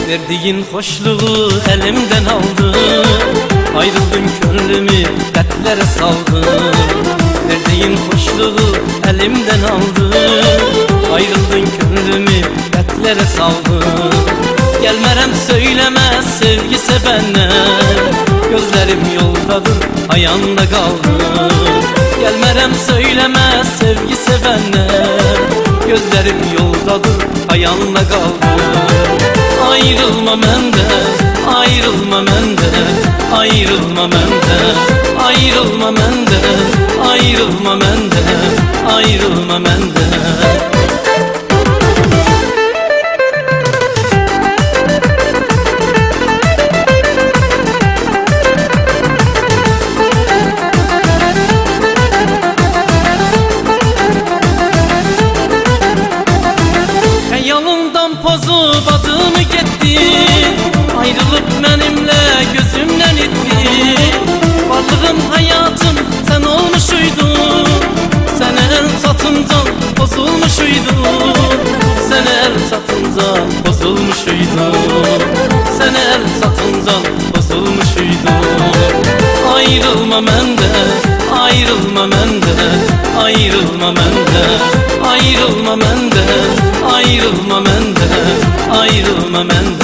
Verdiğin hoşluğu elimden aldın, ayrıldın gönlümü dertlere saldın. Verdiğin hoşluğu elimden aldın, ayrıldın gönlümü dertlere saldın. Gelmerem söyleme sevgi sevenler, gözlerim yoldadır ayağında kaldı. Gelmerem söyleme sevgi sevenler, gözlerim yoldadır ayağında kaldı. Ayrılma menden, ayrılma menden, ayrılma menden, ayrılma menden, ayrılma menden, ayrılma menden. Yolundan pozup adımı gittin, ayrılıp benimle gözümden ittin. Varlığım hayatım sen olmuşuydun, sen el satıncan bozulmuşuydun. Sen el satıncan bozulmuşuydun, sen el satıncan bozulmuşuydun. Ayrılma menden, ayrılma menden, ayrılma menden, ayrılma menden, ayrılma menden, ayrılma menden.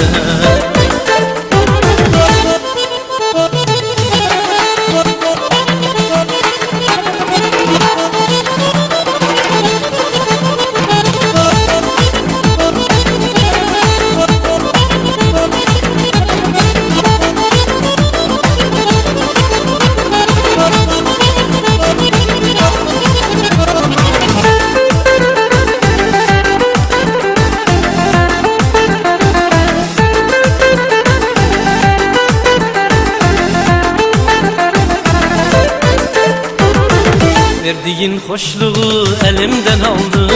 Verdiğin hoşluğu elimden aldın,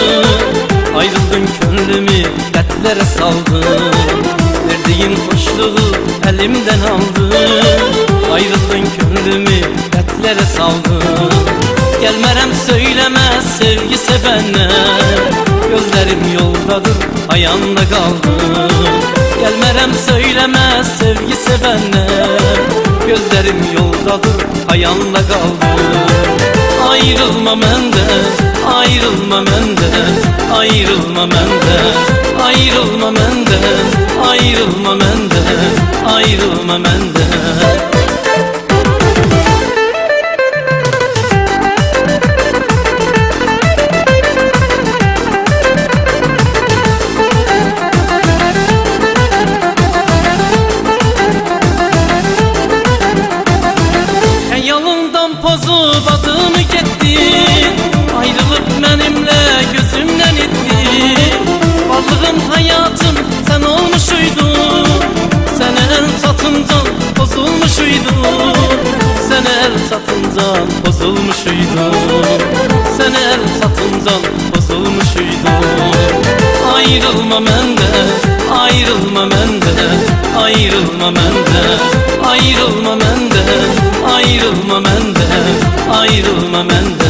ayrıldın gönlümü dertlere saldın. Verdiğin hoşluğu elimden aldın, ayrıldın gönlümü dertlere saldın. Gelmerem söyleme sevgi sevenler, gözlerim yoldadır ayağında kaldı. Gelmerem söyleme sevgi sevenler, gözlerim yoldadır ayağında kaldı. Ayrılma menden, ayrılma menden, ayrılma menden, ayrılma menden, ayrılma menden, ayrılma menden. Yolundan pozup adımı gittin, ayrılıp benimle gözümden ittin. Varlığım hayatım sen olmuşuydun, sen el satıncan bozulmuşuydun. Sen el satıncan bozulmuşuydun, sen el satıncan bozulmuşuydun. Ayrılma menden, ayrılma menden, ayrılma menden, ayrılma menden, ayrılma menden, ayrılma menden.